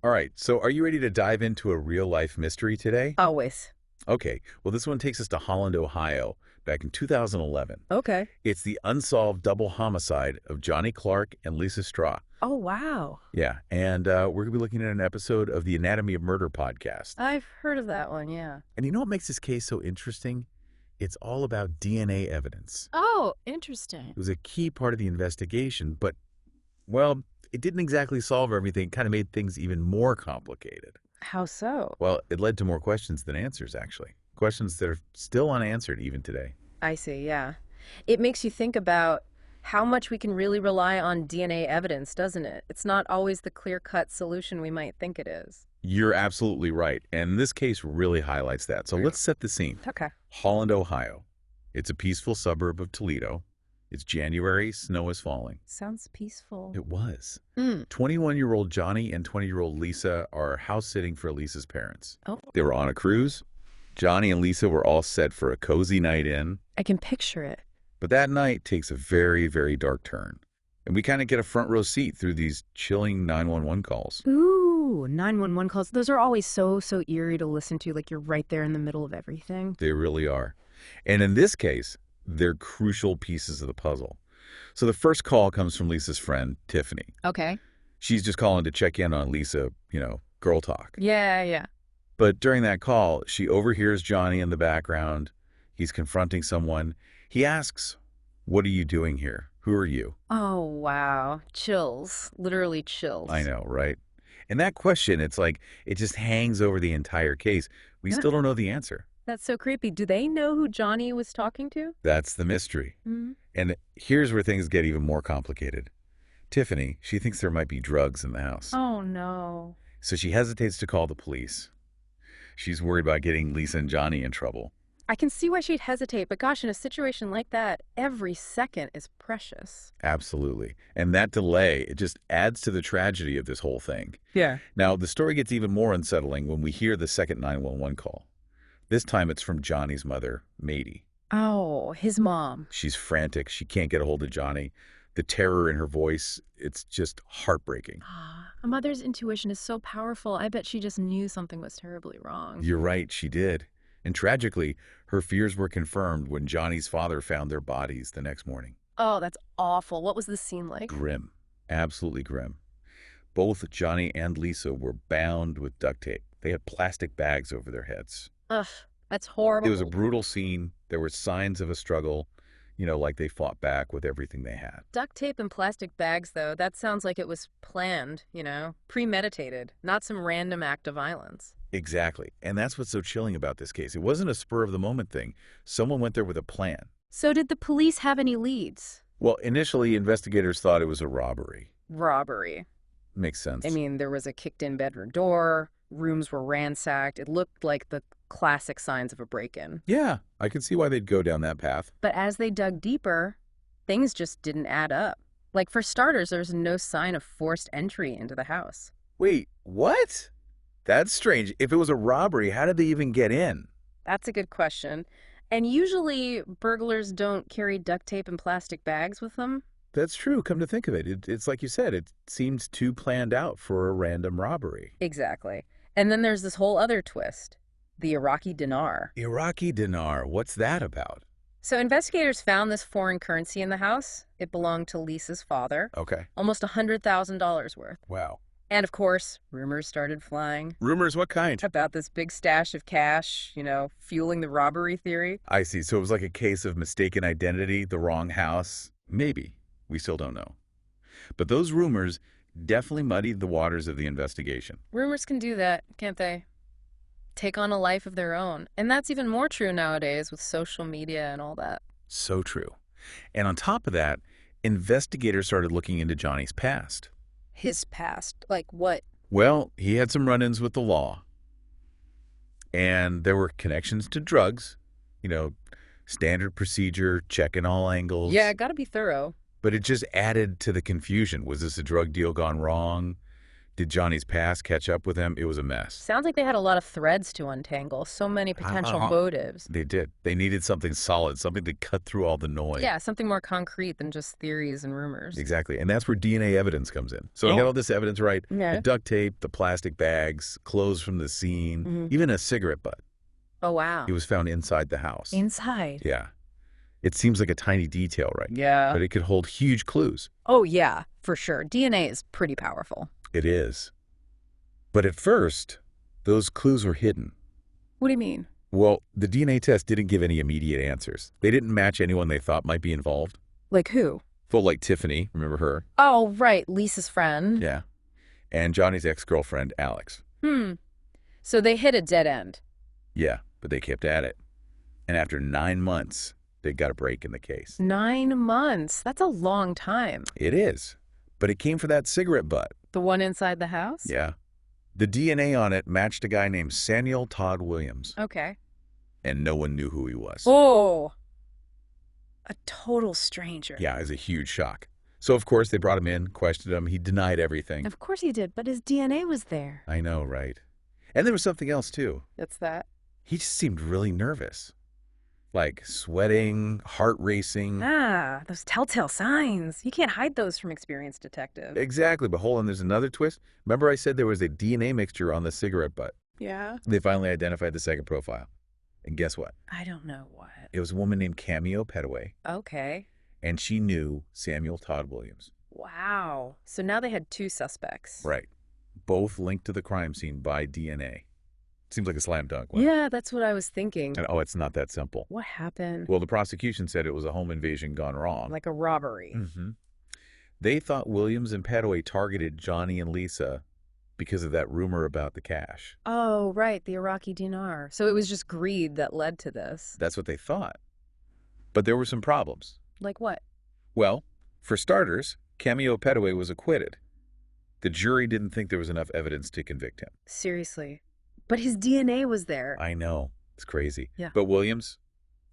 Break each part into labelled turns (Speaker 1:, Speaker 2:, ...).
Speaker 1: All right, so are you ready to dive into a real-life mystery today?
Speaker 2: Always.
Speaker 1: Okay, well, this one takes us to Holland, Ohio, back in 2011.
Speaker 2: Okay.
Speaker 1: It's the unsolved double homicide of Johnny Clark and Lisa Stra.
Speaker 2: Oh, wow.
Speaker 1: Yeah, and we're going to be looking at an episode of the Anatomy of Murder podcast.
Speaker 2: I've heard of that one, yeah.
Speaker 1: And you know what makes this case so interesting? It's all about DNA evidence.
Speaker 2: Oh, interesting.
Speaker 1: It was a key part of the investigation, but, well, it didn't exactly solve everything. It kind of made things even more complicated.
Speaker 2: How so?
Speaker 1: Well, it led to more questions than answers, actually. Questions that are still unanswered even today.
Speaker 2: I see, yeah. It makes you think about how much we can really rely on DNA evidence, doesn't it? It's not always the clear-cut solution we might think it is.
Speaker 1: You're absolutely right, and this case really highlights that. So let's set the scene.
Speaker 2: Okay.
Speaker 1: Holland, Ohio. It's a peaceful suburb of Toledo. It's January, snow is falling.
Speaker 2: Sounds peaceful.
Speaker 1: It was.
Speaker 2: Mm.
Speaker 1: 21-year-old Johnny and 20-year-old Lisa are house-sitting for Lisa's parents.
Speaker 2: Oh.
Speaker 1: They were on a cruise. Johnny and Lisa were all set for a cozy night in.
Speaker 2: I can picture it.
Speaker 1: But that night takes a very, very dark turn. And we kind of get a front row seat through these chilling 911 calls.
Speaker 2: Ooh, 911 calls. Those are always so eerie to listen to, like you're right there in the middle of everything.
Speaker 1: They really are. And in this case, they're crucial pieces of the puzzle. So the first call comes from Lisa's friend, Tiffany.
Speaker 2: Okay.
Speaker 1: She's just calling to check in on Lisa, girl talk.
Speaker 2: Yeah.
Speaker 1: But during that call, she overhears Johnny in the background. He's confronting someone. He asks, "What are you doing here? Who are you?"
Speaker 2: Oh, wow. Chills. Literally chills.
Speaker 1: I know, right? And that question, it's like, it just hangs over the entire case. We
Speaker 2: Yeah.
Speaker 1: still don't know the answer.
Speaker 2: That's so creepy. Do they know who Johnny was talking to?
Speaker 1: That's the mystery.
Speaker 2: Mm-hmm.
Speaker 1: And here's where things get even more complicated. Tiffany, she thinks there might be drugs in the house.
Speaker 2: Oh, no.
Speaker 1: So she hesitates to call the police. She's worried about getting Lisa and Johnny in trouble.
Speaker 2: I can see why she'd hesitate, but gosh, in a situation like that, every second is precious.
Speaker 1: Absolutely. And that delay, it just adds to the tragedy of this whole thing.
Speaker 2: Yeah.
Speaker 1: Now, the story gets even more unsettling when we hear the second 911 call. This time it's from Johnny's mother, Mady.
Speaker 2: Oh, his mom.
Speaker 1: She's frantic. She can't get a hold of Johnny. The terror in her voice, it's just heartbreaking.
Speaker 2: A mother's intuition is so powerful. I bet she just knew something was terribly wrong.
Speaker 1: You're right, she did. And tragically, her fears were confirmed when Johnny's father found their bodies the next morning.
Speaker 2: Oh, that's awful. What was the scene like?
Speaker 1: Grim. Absolutely grim. Both Johnny and Lisa were bound with duct tape. They had plastic bags over their heads.
Speaker 2: Ugh, that's horrible.
Speaker 1: It was a brutal scene. There were signs of a struggle, like they fought back with everything they had.
Speaker 2: Duct tape and plastic bags, though, that sounds like it was planned, premeditated, not some random act of violence.
Speaker 1: Exactly. And that's what's so chilling about this case. It wasn't a spur-of-the-moment thing. Someone went there with a plan.
Speaker 2: So did the police have any leads?
Speaker 1: Well, initially, investigators thought it was a robbery.
Speaker 2: Robbery.
Speaker 1: Makes sense.
Speaker 2: I mean, there was a kicked-in bedroom door, rooms were ransacked. It looked like the classic signs of a break-in.
Speaker 1: Yeah, I could see why they'd go down that path.
Speaker 2: But as they dug deeper, things just didn't add up. Like, for starters, there's no sign of forced entry into the house.
Speaker 1: Wait, what? That's strange. If it was a robbery, how did they even get in?
Speaker 2: That's a good question. And usually, burglars don't carry duct tape and plastic bags with them.
Speaker 1: That's true. Come to think of it, it's like you said, it seems too planned out for a random robbery.
Speaker 2: Exactly. And then there's this whole other twist, the Iraqi dinar.
Speaker 1: Iraqi dinar, what's that about?
Speaker 2: So investigators found this foreign currency in the house. It belonged to Lisa's father.
Speaker 1: Okay.
Speaker 2: Almost $100,000 worth.
Speaker 1: Wow.
Speaker 2: And of course, rumors started flying
Speaker 1: Rumors, what kind?
Speaker 2: about this big stash of cash, fueling the robbery theory.
Speaker 1: I see. So it was like a case of mistaken identity, the wrong house? Maybe. We still don't know. But those rumors definitely muddied the waters of the investigation.
Speaker 2: Rumors can do that, can't they? Take on a life of their own. And that's even more true nowadays with social media and all that.
Speaker 1: So true. And on top of that, investigators started looking into Johnny's past.
Speaker 2: His past? Like what?
Speaker 1: Well, he had some run-ins with the law. And there were connections to drugs, standard procedure, checking all angles.
Speaker 2: Yeah, gotta be thorough.
Speaker 1: But it just added to the confusion. Was this a drug deal gone wrong? Did Johnny's past catch up with him? It was a mess.
Speaker 2: Sounds like they had a lot of threads to untangle, so many potential motives.
Speaker 1: They did. They needed something solid, something to cut through all the noise.
Speaker 2: Yeah, something more concrete than just theories and rumors.
Speaker 1: Exactly. And that's where DNA evidence comes in. So I got all this evidence right.
Speaker 2: Yeah.
Speaker 1: The duct tape, the plastic bags, clothes from the scene, even a cigarette butt.
Speaker 2: Oh, wow.
Speaker 1: It was found inside the house.
Speaker 2: Inside?
Speaker 1: Yeah. It seems like a tiny detail, right?
Speaker 2: Yeah.
Speaker 1: But it could hold huge clues.
Speaker 2: Oh, yeah, for sure. DNA is pretty powerful.
Speaker 1: It is. But at first, those clues were hidden.
Speaker 2: What do you mean?
Speaker 1: Well, the DNA test didn't give any immediate answers. They didn't match anyone they thought might be involved.
Speaker 2: Like who?
Speaker 1: Well, like Tiffany, remember her?
Speaker 2: Oh, right, Lisa's friend.
Speaker 1: Yeah. And Johnny's ex-girlfriend, Alex.
Speaker 2: So they hit a dead end.
Speaker 1: Yeah, but they kept at it. And after 9 months, they got a break in the case.
Speaker 2: 9 months? That's a long time.
Speaker 1: It is. But it came for that cigarette butt.
Speaker 2: The one inside the house?
Speaker 1: Yeah. The DNA on it matched a guy named Samuel Todd Williams.
Speaker 2: Okay.
Speaker 1: And no one knew who he was.
Speaker 2: Oh, a total stranger.
Speaker 1: Yeah, it was a huge shock. So, of course, they brought him in, questioned him. He denied everything.
Speaker 2: Of course he did, but his DNA was there.
Speaker 1: I know, right? And there was something else, too.
Speaker 2: What's that?
Speaker 1: He just seemed really nervous. Like sweating, heart racing.
Speaker 2: Ah, those telltale signs. You can't hide those from experienced detectives.
Speaker 1: Exactly, but hold on, there's another twist. Remember I said there was a DNA mixture on the cigarette butt?
Speaker 2: Yeah?
Speaker 1: They finally identified the second profile. And guess what?
Speaker 2: I don't know what.
Speaker 1: It was a woman named Cameo Petaway,
Speaker 2: Okay.
Speaker 1: and she knew Samuel Todd Williams.
Speaker 2: Wow. So now they had 2 suspects.
Speaker 1: Right. Both linked to the crime scene by DNA. Seems like a slam dunk.
Speaker 2: Yeah, that's what I was thinking.
Speaker 1: And, oh, it's not that simple.
Speaker 2: What happened?
Speaker 1: Well, the prosecution said it was a home invasion gone wrong.
Speaker 2: Like a robbery.
Speaker 1: They thought Williams and Petaway targeted Johnny and Lisa because of that rumor about the cash.
Speaker 2: Oh, right, the Iraqi dinar. So it was just greed that led to this.
Speaker 1: That's what they thought. But there were some problems.
Speaker 2: Like what?
Speaker 1: Well, for starters, Cameo Petaway was acquitted. The jury didn't think there was enough evidence to convict him.
Speaker 2: Seriously. But his DNA was there.
Speaker 1: I know. It's crazy.
Speaker 2: Yeah.
Speaker 1: But Williams,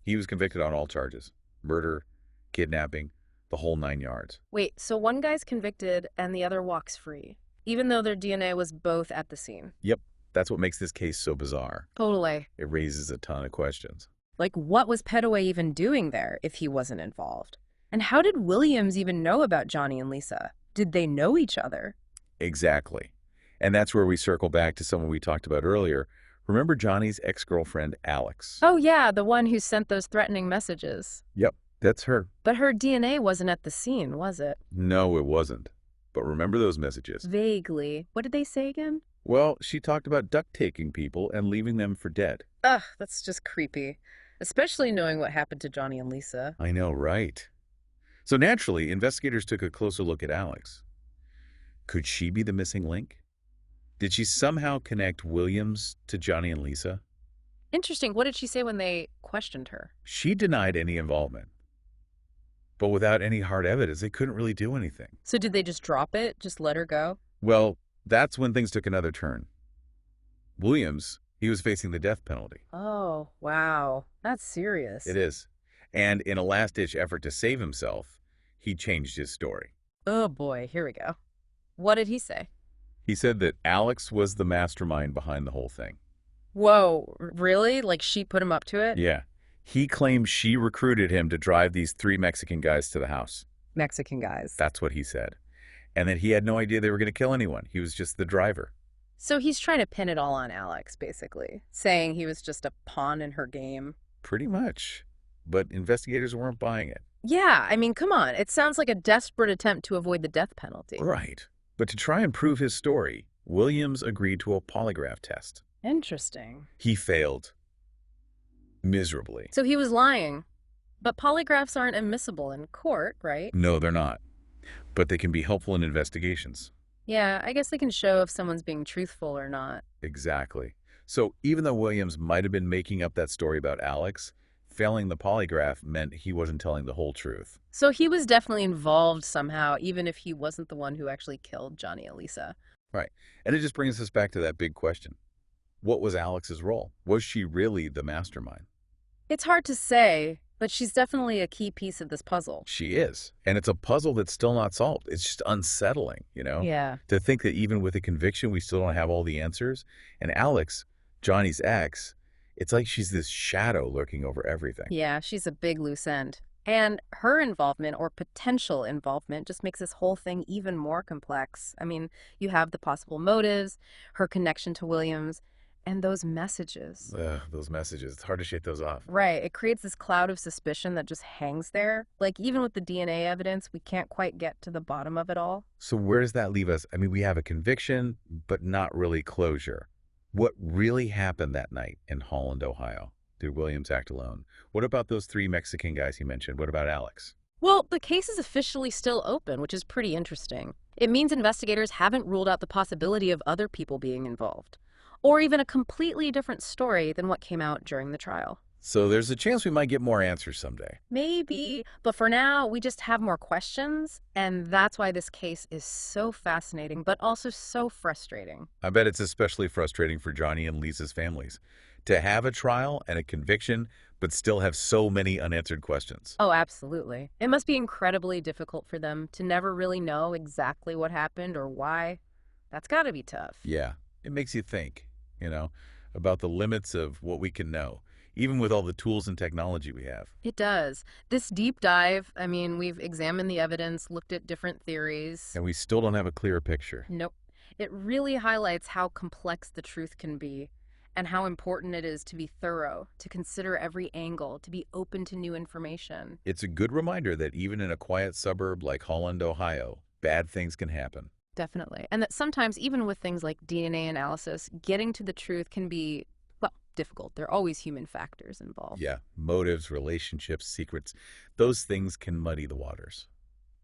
Speaker 1: he was convicted on all charges. Murder, kidnapping, the whole 9 yards.
Speaker 2: Wait, so one guy's convicted and the other walks free, even though their DNA was both at the scene.
Speaker 1: Yep. That's what makes this case so bizarre.
Speaker 2: Totally.
Speaker 1: It raises a ton of questions.
Speaker 2: Like, what was Petaway even doing there if he wasn't involved? And how did Williams even know about Johnny and Lisa? Did they know each other?
Speaker 1: Exactly. And that's where we circle back to someone we talked about earlier. Remember Johnny's ex-girlfriend, Alex?
Speaker 2: Oh, yeah, the one who sent those threatening messages.
Speaker 1: Yep, that's her.
Speaker 2: But her DNA wasn't at the scene, was it?
Speaker 1: No, it wasn't. But remember those messages?
Speaker 2: Vaguely. What did they say again?
Speaker 1: Well, she talked about duct-taping people and leaving them for dead.
Speaker 2: Ugh, that's just creepy. Especially knowing what happened to Johnny and Lisa.
Speaker 1: I know, right? So naturally, investigators took a closer look at Alex. Could she be the missing link? Did she somehow connect Williams to Johnny and Lisa?
Speaker 2: Interesting. What did she say when they questioned her?
Speaker 1: She denied any involvement. But without any hard evidence, they couldn't really do anything.
Speaker 2: So did they just drop it? Just let her go?
Speaker 1: Well, that's when things took another turn. Williams, he was facing the death penalty.
Speaker 2: Oh, wow. That's serious.
Speaker 1: It is. And in a last-ditch effort to save himself, he changed his story.
Speaker 2: Oh, boy. Here we go. What did he say?
Speaker 1: He said that Alex was the mastermind behind the whole thing.
Speaker 2: Whoa, really? Like she put him up to it?
Speaker 1: Yeah. He claimed she recruited him to drive these 3 Mexican guys to the house.
Speaker 2: Mexican guys.
Speaker 1: That's what he said. And that he had no idea they were going to kill anyone. He was just the driver.
Speaker 2: So he's trying to pin it all on Alex, basically. Saying he was just a pawn in her game.
Speaker 1: Pretty much. But investigators weren't buying it.
Speaker 2: Yeah, I mean, come on. It sounds like a desperate attempt to avoid the death penalty.
Speaker 1: Right. But to try and prove his story, Williams agreed to a polygraph test.
Speaker 2: Interesting.
Speaker 1: He failed. Miserably.
Speaker 2: So he was lying. But polygraphs aren't admissible in court, right?
Speaker 1: No, they're not. But they can be helpful in investigations.
Speaker 2: Yeah, I guess they can show if someone's being truthful or not.
Speaker 1: Exactly. So even though Williams might have been making up that story about Alex, failing the polygraph meant he wasn't telling the whole truth.
Speaker 2: So he was definitely involved somehow, even if he wasn't the one who actually killed Johnny and Lisa.
Speaker 1: Right. And it just brings us back to that big question. What was Alex's role? Was she really the mastermind?
Speaker 2: It's hard to say. But she's definitely a key piece of this puzzle.
Speaker 1: She is. And it's a puzzle that's still not solved. It's just unsettling,
Speaker 2: Yeah.
Speaker 1: to think that even with a conviction, we still don't have all the answers. And Alex, Johnny's ex, it's like she's this shadow lurking over everything.
Speaker 2: Yeah, she's a big loose end. And her involvement or potential involvement just makes this whole thing even more complex. I mean, you have the possible motives, her connection to Williams, and those messages.
Speaker 1: Ugh, those messages, it's hard to shake those off.
Speaker 2: Right, it creates this cloud of suspicion that just hangs there. Like, even with the DNA evidence, we can't quite get to the bottom of it all.
Speaker 1: So where does that leave us? I mean, we have a conviction, but not really closure. What really happened that night in Holland, Ohio? Did Williams act alone? What about those 3 Mexican guys you mentioned? What about Alex?
Speaker 2: Well, the case is officially still open, which is pretty interesting. It means investigators haven't ruled out the possibility of other people being involved, or even a completely different story than what came out during the trial.
Speaker 1: So there's a chance we might get more answers someday.
Speaker 2: Maybe, but for now, we just have more questions, and that's why this case is so fascinating, but also so frustrating.
Speaker 1: I bet it's especially frustrating for Johnny and Lisa's families to have a trial and a conviction, but still have so many unanswered questions.
Speaker 2: Oh, absolutely. It must be incredibly difficult for them to never really know exactly what happened or why. That's gotta be tough.
Speaker 1: Yeah, it makes you think, you know, about the limits of what we can know, even with all the tools and technology we have.
Speaker 2: It does. This deep dive, I mean, we've examined the evidence, looked at different theories.
Speaker 1: And we still don't have a clear picture.
Speaker 2: Nope. It really highlights how complex the truth can be and how important it is to be thorough, to consider every angle, to be open to new information.
Speaker 1: It's a good reminder that even in a quiet suburb like Holland, Ohio, bad things can happen.
Speaker 2: Definitely. And that sometimes, even with things like DNA analysis, getting to the truth can be, well, difficult. There are always human factors involved.
Speaker 1: Yeah, motives, relationships, secrets, those things can muddy the waters.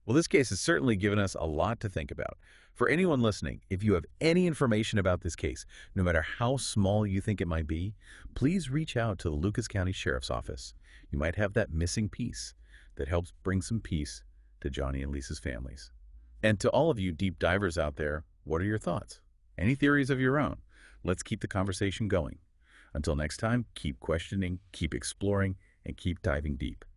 Speaker 1: Well, this case has certainly given us a lot to think about. For anyone listening, if you have any information about this case, no matter how small you think it might be, please reach out to the Lucas County Sheriff's Office. You might have that missing piece that helps bring some peace to Johnny and Lisa's families. And to all of you deep divers out there, what are your thoughts? Any theories of your own? Let's keep the conversation going. Until next time, keep questioning, keep exploring, and keep diving deep.